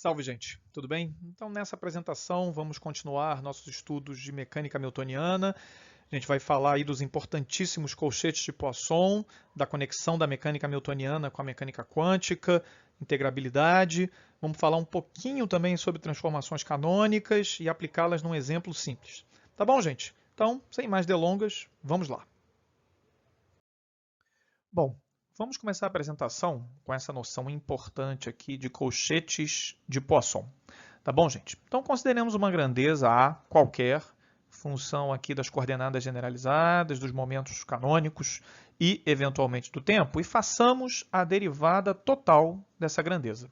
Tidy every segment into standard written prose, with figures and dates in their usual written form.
Salve, gente! Tudo bem? Então, nessa apresentação, vamos continuar nossos estudos de mecânica newtoniana. A gente vai falar aí dos importantíssimos colchetes de Poisson, da conexão da mecânica newtoniana com a mecânica quântica, integrabilidade. Vamos falar um pouquinho também sobre transformações canônicas e aplicá-las num exemplo simples. Tá bom, gente? Então, sem mais delongas, vamos lá. Bom, vamos começar a apresentação com essa noção importante aqui de colchetes de Poisson. Tá bom, gente? Então, consideremos uma grandeza A qualquer, função aqui das coordenadas generalizadas, dos momentos canônicos e, eventualmente, do tempo, e façamos a derivada total dessa grandeza.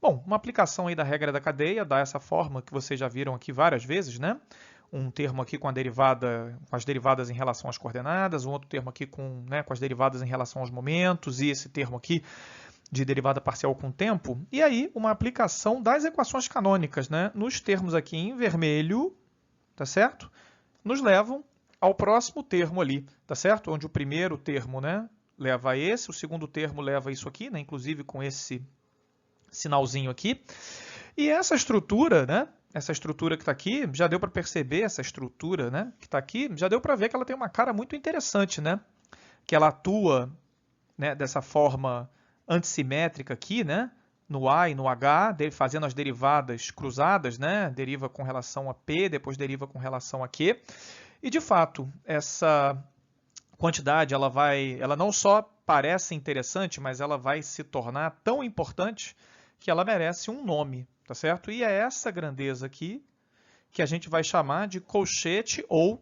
Bom, uma aplicação aí da regra da cadeia dá essa forma que vocês já viram aqui várias vezes, né? Um termo aqui com a derivada, com as derivadas em relação às coordenadas, um outro termo aqui com as derivadas em relação aos momentos, e esse termo aqui de derivada parcial com tempo. E aí, uma aplicação das equações canônicas, né? Nos termos aqui em vermelho, tá certo? Nos levam ao próximo termo ali, tá certo? Onde o primeiro termo, né, leva a esse, o segundo termo leva a isso aqui, né? Inclusive com esse sinalzinho aqui. E essa estrutura, né? Essa estrutura que está aqui, já deu para perceber essa estrutura, né? Que está aqui, já deu para ver que ela tem uma cara muito interessante, né? Que ela atua, né, dessa forma antissimétrica aqui, né? No A e no H, fazendo as derivadas cruzadas, né? Deriva com relação a P, depois deriva com relação a Q. E de fato, essa quantidade, ela não só parece interessante, mas ela vai se tornar tão importante que ela merece um nome, tá certo? E é essa grandeza aqui que a gente vai chamar de colchete ou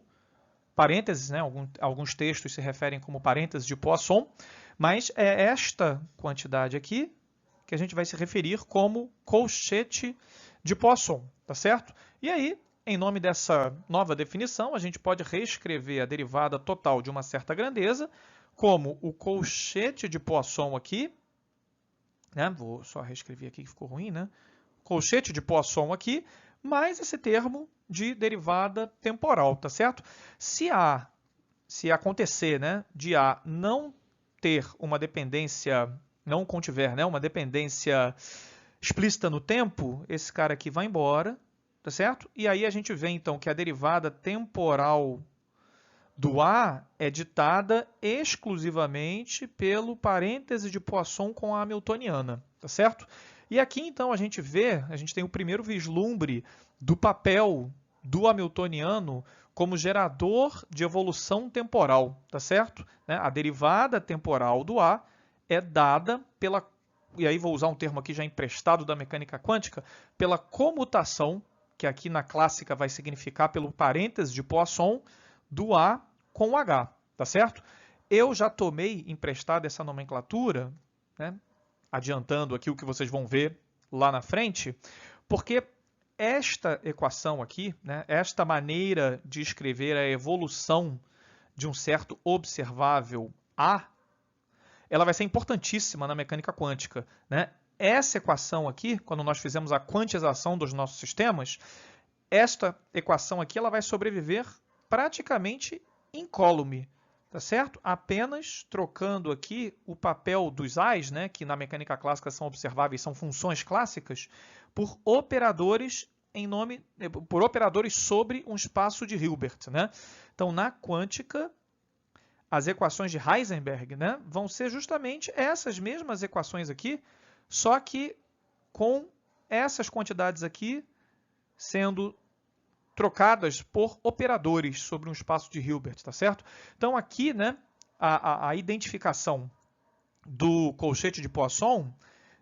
parênteses, né? Alguns textos se referem como parênteses de Poisson, mas é esta quantidade aqui que a gente vai se referir como colchete de Poisson, tá certo? E aí, em nome dessa nova definição, a gente pode reescrever a derivada total de uma certa grandeza como o colchete de Poisson aqui, né? Vou só reescrever aqui que ficou ruim, né? Colchete de Poisson aqui, mais esse termo de derivada temporal, tá certo? Se acontecer, né, de A não ter uma dependência, não contiver, né, uma dependência explícita no tempo, esse cara aqui vai embora, tá certo? E aí a gente vê então que a derivada temporal do A é ditada exclusivamente pelo parêntese de Poisson com a hamiltoniana, tá certo? E aqui então a gente tem o primeiro vislumbre do papel do hamiltoniano como gerador de evolução temporal, tá certo? A derivada temporal do A é dada pela, e aí vou usar um termo aqui já emprestado da mecânica quântica, pela comutação, que aqui na clássica vai significar pelo parêntese de Poisson, do A com o H, tá certo? Eu já tomei emprestada essa nomenclatura, né, adiantando aqui o que vocês vão ver lá na frente, porque esta equação aqui, né, esta maneira de escrever a evolução de um certo observável A, ela vai ser importantíssima na mecânica quântica, né? Essa equação aqui, quando nós fizemos a quantização dos nossos sistemas, esta equação aqui ela vai sobreviver praticamente incólume, tá certo? Apenas trocando aqui o papel dos A's, né, que na mecânica clássica são observáveis, são funções clássicas, por operadores por operadores sobre um espaço de Hilbert, né? Então, na quântica, as equações de Heisenberg, né, vão ser justamente essas mesmas equações aqui, só que com essas quantidades aqui sendo trocadas por operadores sobre um espaço de Hilbert, tá certo? Então aqui, né, a identificação do colchete de Poisson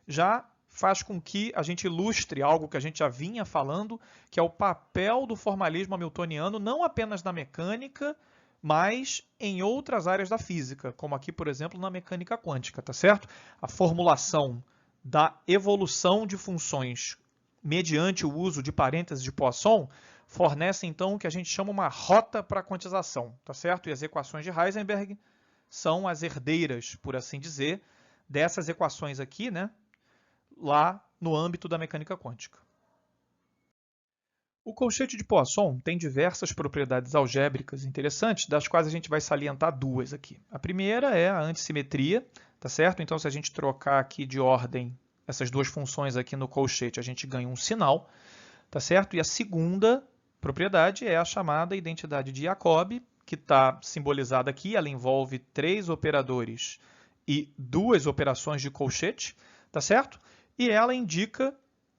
já faz com que a gente ilustre algo que a gente já vinha falando, que é o papel do formalismo hamiltoniano não apenas na mecânica, mas em outras áreas da física, como aqui, por exemplo, na mecânica quântica, tá certo? A formulação da evolução de funções mediante o uso de parênteses de Poisson fornece então o que a gente chama uma rota para a quantização, tá certo? E as equações de Heisenberg são as herdeiras, por assim dizer, dessas equações aqui, né, lá no âmbito da mecânica quântica. O colchete de Poisson tem diversas propriedades algébricas interessantes, das quais a gente vai salientar duas aqui. A primeira é a antissimetria, tá certo? Então, se a gente trocar aqui de ordem essas duas funções aqui no colchete, a gente ganha um sinal, tá certo? E a segunda propriedade é a chamada identidade de Jacobi, que está simbolizada aqui, ela envolve 3 operadores e 2 operações de colchete, tá certo? E ela indica,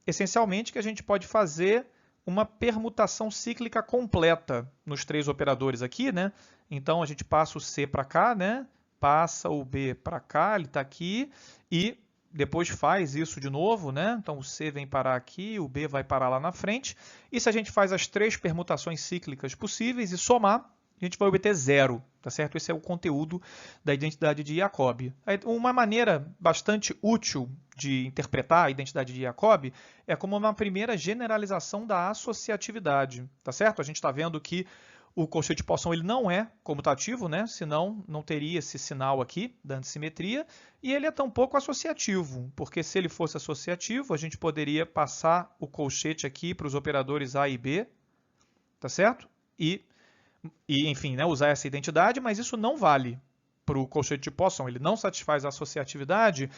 essencialmente, que a gente pode fazer uma permutação cíclica completa nos 3 operadores aqui, né? Então, a gente passa o C para cá, né? Passa o B para cá, ele está aqui, e depois faz isso de novo, né? Então, o C vem parar aqui, o B vai parar lá na frente. E se a gente faz as 3 permutações cíclicas possíveis e somar, a gente vai obter 0, tá certo? Esse é o conteúdo da identidade de Jacobi. Uma maneira bastante útil de interpretar a identidade de Jacobi é como uma primeira generalização da associatividade, tá certo? A gente está vendo que o colchete de Poisson ele não é comutativo, né? Senão não teria esse sinal aqui da antissimetria, e ele é tampouco associativo, porque se ele fosse associativo, a gente poderia passar o colchete aqui para os operadores A e B, tá certo? E enfim, né, usar essa identidade, mas isso não vale para o colchete de Poisson, ele não satisfaz a associatividade,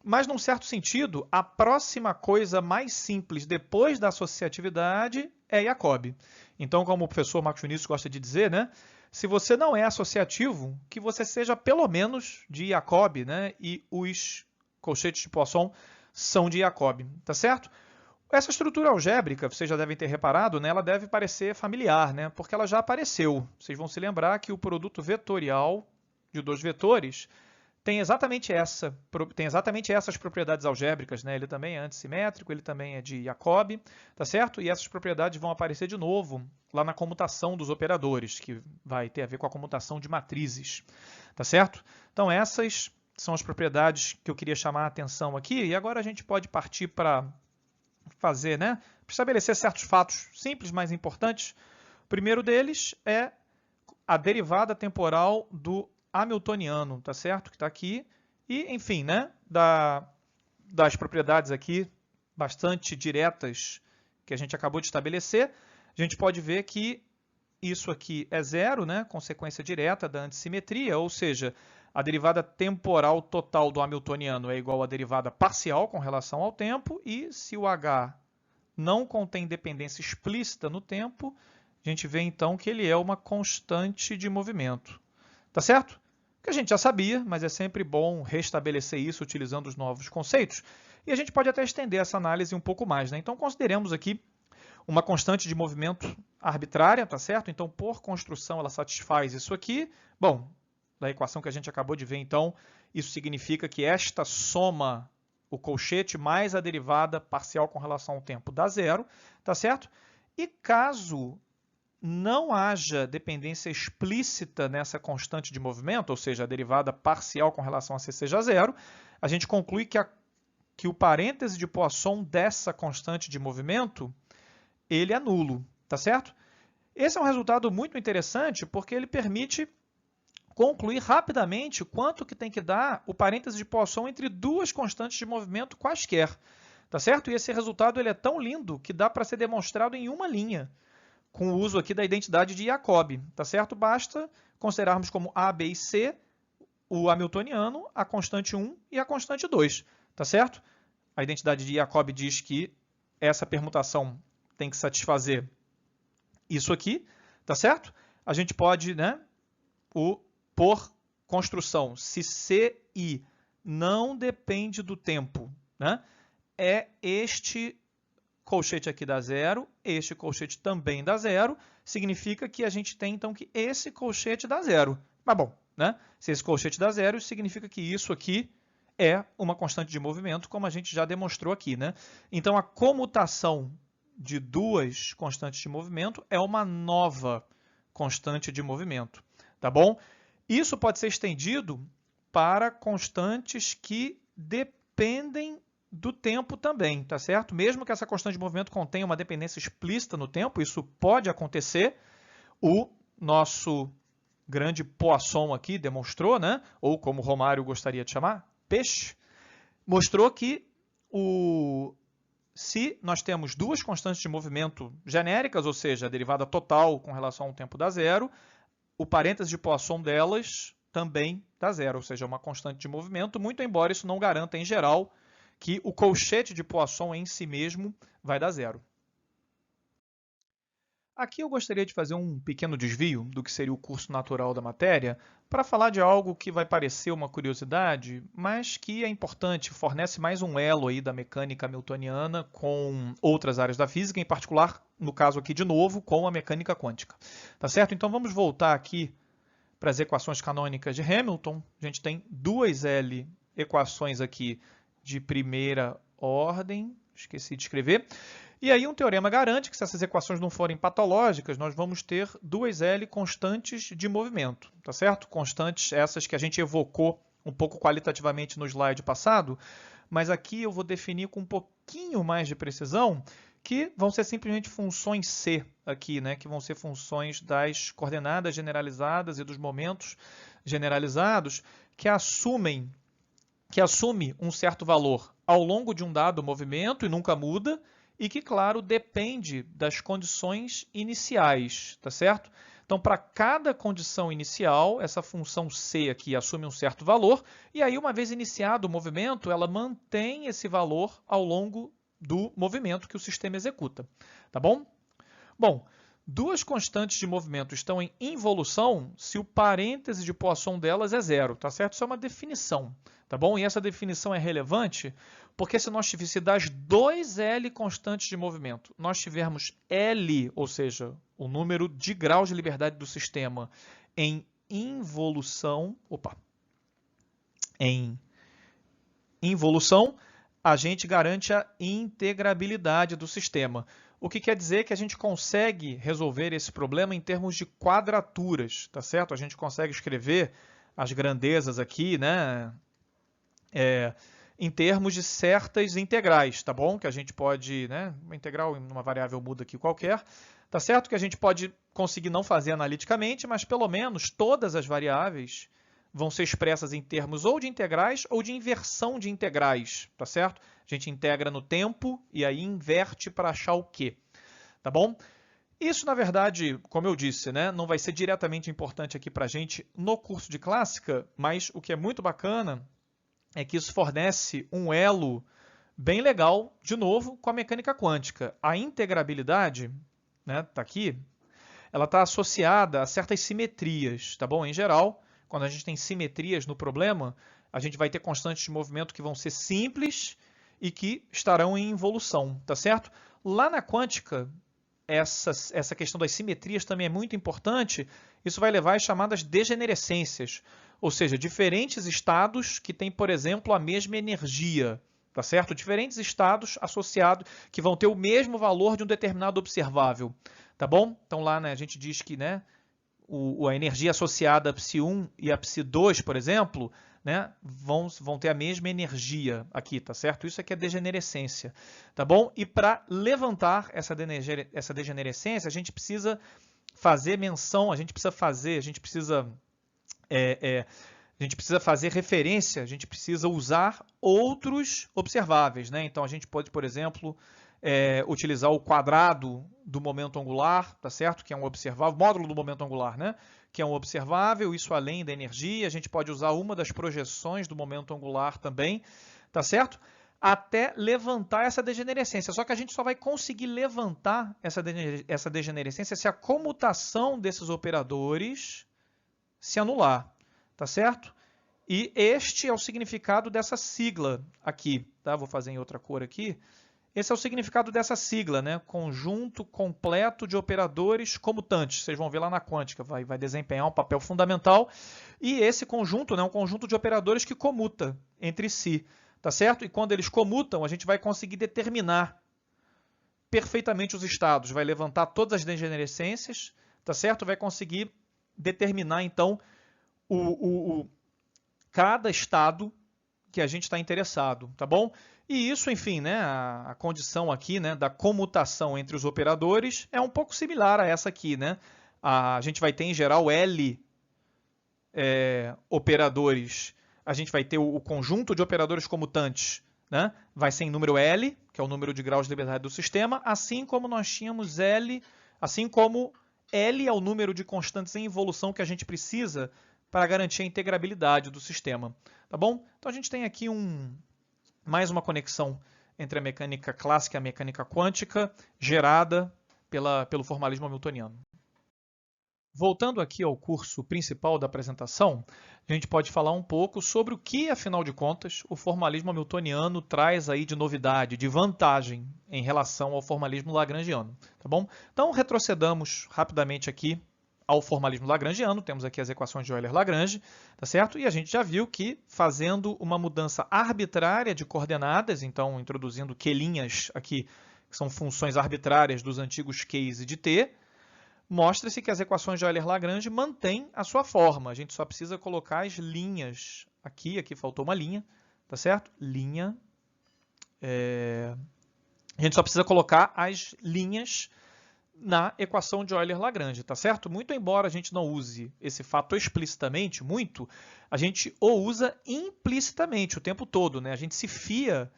mas, num certo sentido, a próxima coisa mais simples depois da associatividade é Jacobi. Então, como o professor Marcos Vinícius gosta de dizer, né, se você não é associativo, que você seja pelo menos de Jacobi, né, e os colchetes de Poisson são de Jacobi, tá certo? Essa estrutura algébrica, vocês já devem ter reparado, né, ela deve parecer familiar, né, porque ela já apareceu. Vocês vão se lembrar que o produto vetorial de 2 vetores tem exatamente essas propriedades algébricas, né? Ele também é antissimétrico, ele também é de Jacobi, tá certo? E essas propriedades vão aparecer de novo lá na comutação dos operadores, que vai ter a ver com a comutação de matrizes, tá certo? Então essas são as propriedades que eu queria chamar a atenção aqui, e agora a gente pode partir para fazer, né? Estabelecer certos fatos simples, mas importantes. O primeiro deles é a derivada temporal do hamiltoniano, tá certo? Que está aqui. E, enfim, né? Das propriedades aqui bastante diretas que a gente acabou de estabelecer, a gente pode ver que isso aqui é zero, né? Consequência direta da antissimetria, ou seja, a derivada temporal total do hamiltoniano é igual à derivada parcial com relação ao tempo, e se o h não contém dependência explícita no tempo, a gente vê então que ele é uma constante de movimento. Tá certo? Que a gente já sabia, mas é sempre bom restabelecer isso utilizando os novos conceitos. E a gente pode até estender essa análise um pouco mais, né? Então, consideremos aqui uma constante de movimento arbitrária, tá certo? Então, por construção, ela satisfaz isso aqui. Bom, da equação que a gente acabou de ver, então, isso significa que esta soma, o colchete mais a derivada parcial com relação ao tempo, dá zero, tá certo? E caso não haja dependência explícita nessa constante de movimento, ou seja, a derivada parcial com relação a c seja zero, a gente conclui que o parêntese de Poisson dessa constante de movimento, ele é nulo, tá certo? Esse é um resultado muito interessante porque ele permite concluir rapidamente quanto que tem que dar o parêntese de Poisson entre duas constantes de movimento quaisquer, tá certo? E esse resultado ele é tão lindo que dá para ser demonstrado em uma linha, com o uso aqui da identidade de Jacobi, tá certo? Basta considerarmos como A, B e C o hamiltoniano, a constante 1 e a constante 2, tá certo? A identidade de Jacobi diz que essa permutação tem que satisfazer isso aqui, tá certo? A gente pode, né, por construção, se CI não depende do tempo, né, é este colchete aqui dá zero, este colchete também dá zero, significa que a gente tem então que esse colchete dá zero. Mas bom, né? Se esse colchete dá zero, isso significa que isso aqui é uma constante de movimento, como a gente já demonstrou aqui, né? Então a comutação de duas constantes de movimento é uma nova constante de movimento, tá bom? Isso pode ser estendido para constantes que dependem do tempo também, tá certo? Mesmo que essa constante de movimento contenha uma dependência explícita no tempo, isso pode acontecer. O nosso grande Poisson aqui demonstrou, né? Ou como o Romário gostaria de chamar, peixe, mostrou que se nós temos duas constantes de movimento genéricas, ou seja, a derivada total com relação ao tempo dá zero, o parêntese de Poisson delas também dá zero, ou seja, uma constante de movimento, muito embora isso não garanta, em geral, que o colchete de Poisson em si mesmo vai dar zero. Aqui eu gostaria de fazer um pequeno desvio do que seria o curso natural da matéria para falar de algo que vai parecer uma curiosidade, mas que é importante, fornece mais um elo aí da mecânica hamiltoniana com outras áreas da física, em particular, no caso aqui de novo, com a mecânica quântica. Tá certo? Então vamos voltar aqui para as equações canônicas de Hamilton. A gente tem duas L equações aqui de primeira ordem, esqueci de escrever. E aí um teorema garante que se essas equações não forem patológicas, nós vamos ter duas L constantes de movimento, tá certo? Constantes essas que a gente evocou um pouco qualitativamente no slide passado, mas aqui eu vou definir com um pouquinho mais de precisão que vão ser simplesmente funções C aqui, né? Que vão ser funções das coordenadas generalizadas e dos momentos generalizados que assume um certo valor ao longo de um dado movimento e nunca muda, e que, claro, depende das condições iniciais, tá certo? Então, para cada condição inicial, essa função C aqui assume um certo valor, e aí, uma vez iniciado o movimento, ela mantém esse valor ao longo do movimento que o sistema executa, tá bom? Bom, duas constantes de movimento estão em involução se o parêntese de Poisson delas é zero, tá certo? Isso é uma definição, tá bom? E essa definição é relevante porque se das dois L constantes de movimento, nós tivermos L, ou seja, o número de graus de liberdade do sistema em involução, a gente garante a integrabilidade do sistema. O que quer dizer que a gente consegue resolver esse problema em termos de quadraturas, tá certo? A gente consegue escrever as grandezas aqui, né? Em termos de certas integrais, tá bom? Que a gente pode, né? Uma integral em uma variável muda aqui qualquer, tá certo? Que a gente pode conseguir não fazer analiticamente, mas pelo menos todas as variáveis vão ser expressas em termos ou de integrais ou de inversão de integrais, tá certo? A gente integra no tempo e aí inverte para achar o quê, tá bom? Isso, na verdade, como eu disse, né, não vai ser diretamente importante aqui para a gente no curso de clássica, mas o que é muito bacana é que isso fornece um elo bem legal, de novo, com a mecânica quântica. A integrabilidade, né, tá aqui, ela está associada a certas simetrias, tá bom? Em geral, quando a gente tem simetrias no problema, a gente vai ter constantes de movimento que vão ser simples e que estarão em involução, tá certo? Lá na quântica, essa questão das simetrias também é muito importante. Isso vai levar às chamadas degenerescências, ou seja, diferentes estados que têm, por exemplo, a mesma energia, tá certo? Diferentes estados associados que vão ter o mesmo valor de um determinado observável, tá bom? Então lá, né, a gente diz que, né, a energia associada a psi1 e a psi2, por exemplo, né, vão ter a mesma energia aqui, tá certo? Isso aqui é degenerescência, tá bom? E para levantar essa degenerescência, a gente precisa fazer menção, a gente precisa fazer referência, a gente precisa usar outros observáveis, né? Então a gente pode, por exemplo, utilizar o quadrado do momento angular, tá certo? Que é um observável, módulo do momento angular, né? Que é um observável, isso além da energia. A gente pode usar uma das projeções do momento angular também, tá certo? Até levantar essa degenerescência. Só que a gente só vai conseguir levantar essa degenerescência se a comutação desses operadores se anular, tá certo? E este é o significado dessa sigla aqui, tá? Vou fazer em outra cor aqui. Esse é o significado dessa sigla, né? Conjunto completo de operadores comutantes. Vocês vão ver lá na quântica, vai desempenhar um papel fundamental. E esse conjunto, né, é um conjunto de operadores que comuta entre si, tá certo? E quando eles comutam, a gente vai conseguir determinar perfeitamente os estados. Vai levantar todas as degenerescências, tá certo? Vai conseguir determinar, então, cada estado que a gente está interessado, tá bom? E isso, enfim, né, a condição aqui, né, da comutação entre os operadores é um pouco similar a essa aqui, né? A gente vai ter, em geral, L operadores. A gente vai ter o conjunto de operadores comutantes, né? Vai ser em número L, que é o número de graus de liberdade do sistema, assim como nós tínhamos assim como L é o número de constantes em evolução que a gente precisa para garantir a integrabilidade do sistema, tá bom? Então a gente tem aqui mais uma conexão entre a mecânica clássica e a mecânica quântica, gerada pelo formalismo hamiltoniano. Voltando aqui ao curso principal da apresentação, a gente pode falar um pouco sobre o que, afinal de contas, o formalismo hamiltoniano traz aí de novidade, de vantagem em relação ao formalismo lagrangiano, tá bom? Então, retrocedamos rapidamente aqui ao formalismo lagrangiano, temos aqui as equações de Euler-Lagrange, tá certo? E a gente já viu que fazendo uma mudança arbitrária de coordenadas, então introduzindo Q' aqui, que são funções arbitrárias dos antigos Q's e de T, mostra-se que as equações de Euler-Lagrange mantêm a sua forma. A gente só precisa colocar as linhas aqui faltou uma linha, tá certo? Linha. A gente só precisa colocar as linhas na equação de Euler-Lagrange, tá certo? Muito embora a gente não use esse fato explicitamente, a gente o usa implicitamente o tempo todo, né? A gente se fia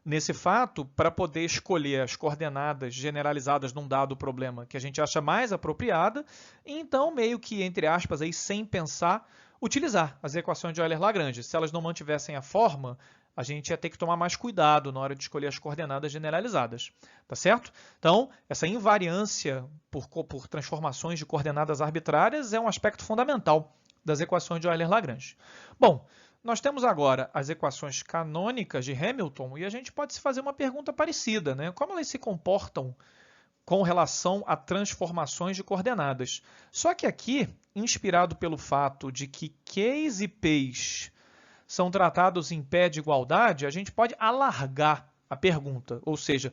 nesse fato para poder escolher as coordenadas generalizadas num dado problema que a gente acha mais apropriada e então, meio que, entre aspas, aí, sem pensar, utilizar as equações de Euler-Lagrange. Se elas não mantivessem a forma, a gente ia ter que tomar mais cuidado na hora de escolher as coordenadas generalizadas, tá certo? Então, essa invariância por transformações de coordenadas arbitrárias é um aspecto fundamental das equações de Euler-Lagrange. Bom, nós temos agora as equações canônicas de Hamilton e a gente pode se fazer uma pergunta parecida, né? Como elas se comportam com relação a transformações de coordenadas? Só que aqui, inspirado pelo fato de que Q's e P's são tratados em pé de igualdade, a gente pode alargar a pergunta, ou seja,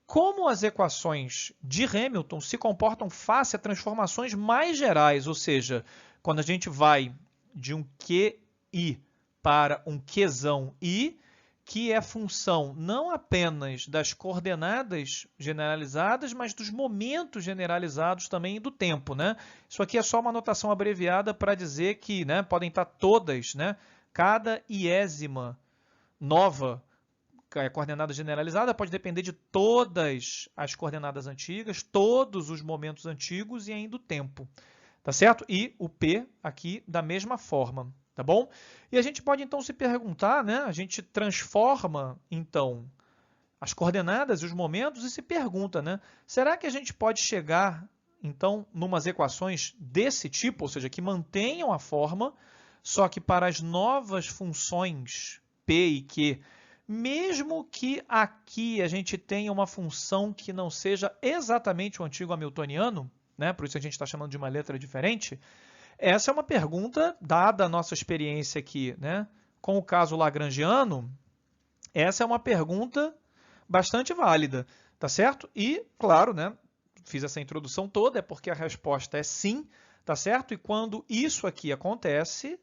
como as equações de Hamilton se comportam face a transformações mais gerais, ou seja, quando a gente vai de um QI para um Qzão I, que é função não apenas das coordenadas generalizadas, mas dos momentos generalizados também e do tempo, né? Isso aqui é só uma notação abreviada para dizer que, né, podem estar todas, né, cada iésima nova coordenada generalizada pode depender de todas as coordenadas antigas, todos os momentos antigos e ainda o tempo, tá certo? E o P aqui da mesma forma. Tá bom? E a gente pode então se perguntar, né? A gente transforma então as coordenadas e os momentos e se pergunta, né? Será que a gente pode chegar então numas equações desse tipo, ou seja, que mantenham a forma, só que para as novas funções P e Q, mesmo que aqui a gente tenha uma função que não seja exatamente o antigo hamiltoniano, né? Por isso a gente está chamando de uma letra diferente. Essa é uma pergunta, dada a nossa experiência aqui, né, com o caso lagrangiano, essa é uma pergunta bastante válida, tá certo? E, claro, né, fiz essa introdução toda, é porque a resposta é sim, tá certo? E quando isso aqui acontece,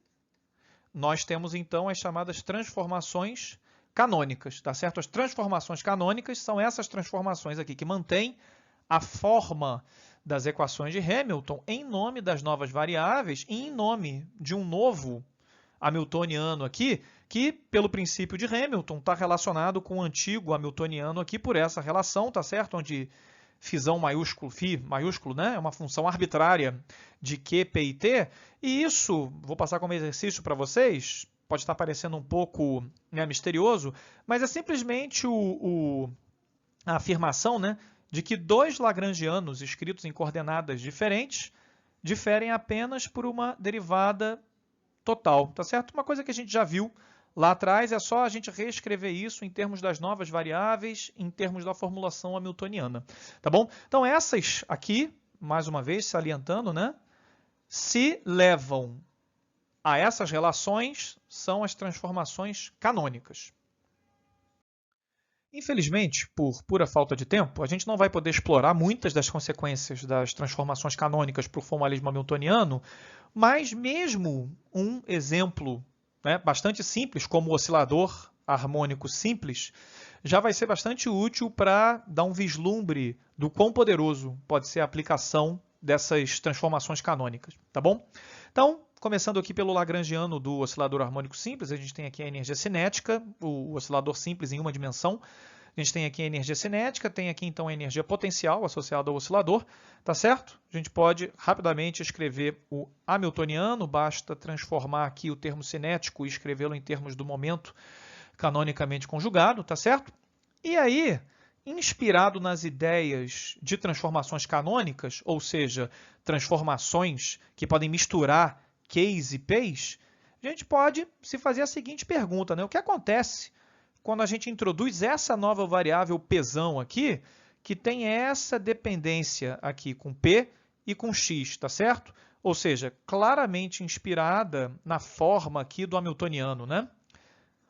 nós temos então as chamadas transformações canônicas, tá certo? As transformações canônicas são essas transformações aqui que mantêm a forma das equações de Hamilton em nome das novas variáveis e em nome de um novo hamiltoniano aqui, que pelo princípio de Hamilton está relacionado com o antigo hamiltoniano aqui por essa relação, tá certo? Onde φ maiúsculo, né? É uma função arbitrária de Q, P e T, e isso, vou passar como exercício para vocês, pode estar parecendo um pouco, né, misterioso, mas é simplesmente a afirmação, né, de que dois lagrangianos escritos em coordenadas diferentes diferem apenas por uma derivada total, tá certo? Uma coisa que a gente já viu lá atrás, é só a gente reescrever isso em termos das novas variáveis, em termos da formulação hamiltoniana, tá bom? Então essas aqui, mais uma vez salientando, né, se levam a essas relações, são as transformações canônicas. Infelizmente, por pura falta de tempo, a gente não vai poder explorar muitas das consequências das transformações canônicas para o formalismo hamiltoniano, mas mesmo um exemplo, né, bastante simples, como o oscilador harmônico simples, já vai ser bastante útil para dar um vislumbre do quão poderoso pode ser a aplicação dessas transformações canônicas, tá bom? Então, começando aqui pelo lagrangiano do oscilador harmônico simples, a gente tem aqui a energia cinética, o oscilador simples em uma dimensão. A gente tem aqui a energia cinética, tem aqui então a energia potencial associada ao oscilador, tá certo? A gente pode rapidamente escrever o hamiltoniano, basta transformar aqui o termo cinético e escrevê-lo em termos do momento canonicamente conjugado, tá certo? E aí, inspirado nas ideias de transformações canônicas, ou seja, transformações que podem misturar Qs e Ps, a gente pode se fazer a seguinte pergunta, né? O que acontece quando a gente introduz essa nova variável Pzão aqui, que tem essa dependência aqui com P e com X, tá certo? Ou seja, claramente inspirada na forma aqui do hamiltoniano, né?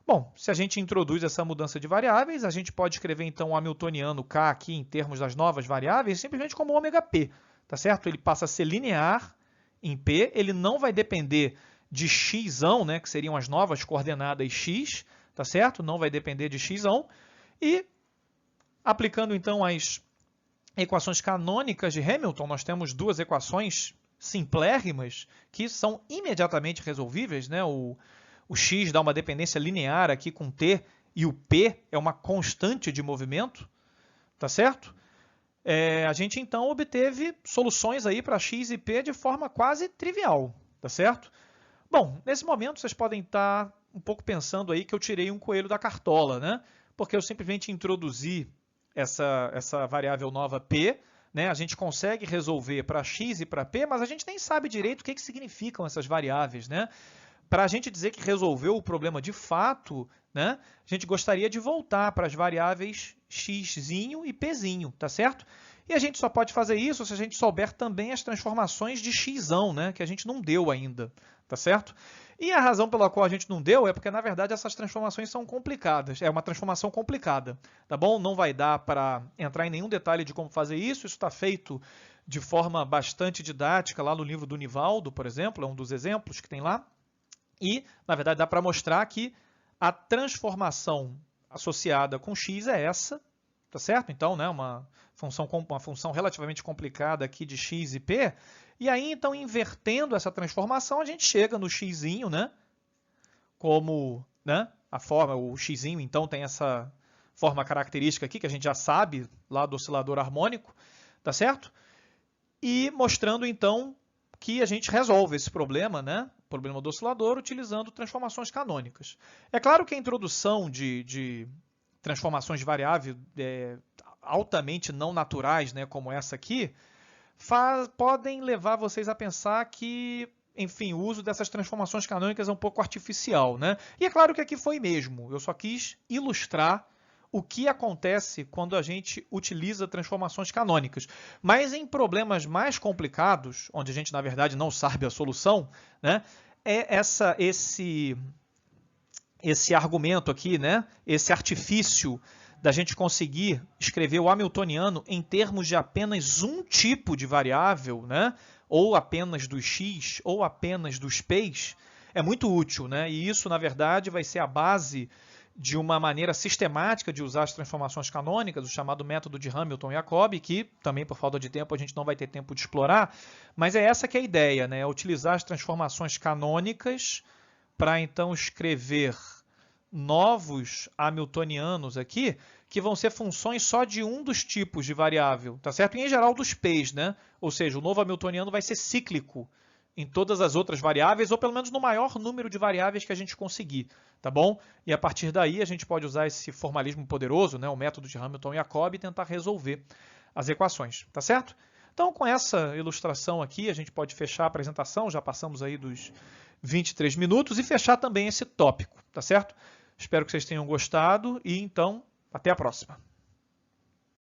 Bom, se a gente introduz essa mudança de variáveis, a gente pode escrever então o hamiltoniano K aqui em termos das novas variáveis simplesmente como ômega-P, tá certo? Ele passa a ser linear em P, ele não vai depender de x, né, que seriam as novas coordenadas x, tá certo? Não vai depender de x. E aplicando então as equações canônicas de Hamilton, nós temos duas equações simplérrimas que são imediatamente resolvíveis, né? O x dá uma dependência linear aqui com t e o p é uma constante de movimento, tá certo? A gente então obteve soluções aí para x e p de forma quase trivial, tá certo? Bom, nesse momento vocês podem estar um pouco pensando aí que eu tirei um coelho da cartola, né? Porque eu simplesmente introduzi essa variável nova p, né? A gente consegue resolver para x e para p, mas a gente nem sabe direito o que significam essas variáveis, né? Para a gente dizer que resolveu o problema de fato, né, a gente gostaria de voltar para as variáveis x e p, tá certo? E a gente só pode fazer isso se a gente souber também as transformações de x, né, que a gente não deu ainda, tá certo? E a razão pela qual a gente não deu é porque, na verdade, essas transformações são complicadas. É uma transformação complicada, tá bom? Não vai dar para entrar em nenhum detalhe de como fazer isso. Isso está feito de forma bastante didática lá no livro do Nivaldo, por exemplo, é um dos exemplos que tem lá. E, na verdade, dá para mostrar que a transformação associada com x é essa, tá certo? Então, né, uma função relativamente complicada aqui de x e p. E aí, então, invertendo essa transformação, a gente chega no x, né? Como, né, a forma, o x, então, tem essa forma característica aqui, que a gente já sabe lá do oscilador harmônico, tá certo? E mostrando, então, que a gente resolve esse problema, né? Problema do oscilador, utilizando transformações canônicas. É claro que a introdução de transformações de variável altamente não naturais, né, como essa aqui, podem levar vocês a pensar que, enfim, o uso dessas transformações canônicas é um pouco artificial, né? E é claro que aqui foi mesmo. Eu só quis ilustrar o que acontece quando a gente utiliza transformações canônicas. Mas em problemas mais complicados, onde a gente, na verdade, não sabe a solução, né, é esse argumento aqui, né, esse artifício da gente conseguir escrever o hamiltoniano em termos de apenas um tipo de variável, né, ou apenas dos x, ou apenas dos p's, é muito útil, né? E isso, na verdade, vai ser a base de uma maneira sistemática de usar as transformações canônicas, o chamado método de Hamilton-Jacobi, que também por falta de tempo a gente não vai ter tempo de explorar, mas é essa que é a ideia, né? Utilizar as transformações canônicas para então escrever novos hamiltonianos aqui, que vão ser funções só de um dos tipos de variável, tá certo? E em geral dos p's, né? Ou seja, o novo hamiltoniano vai ser cíclico em todas as outras variáveis, ou pelo menos no maior número de variáveis que a gente conseguir, tá bom? E a partir daí a gente pode usar esse formalismo poderoso, né, o método de Hamilton-Jacobi, e tentar resolver as equações, tá certo? Então, com essa ilustração aqui, a gente pode fechar a apresentação, já passamos aí dos 23 minutos, e fechar também esse tópico, tá certo? Espero que vocês tenham gostado, e então, até a próxima.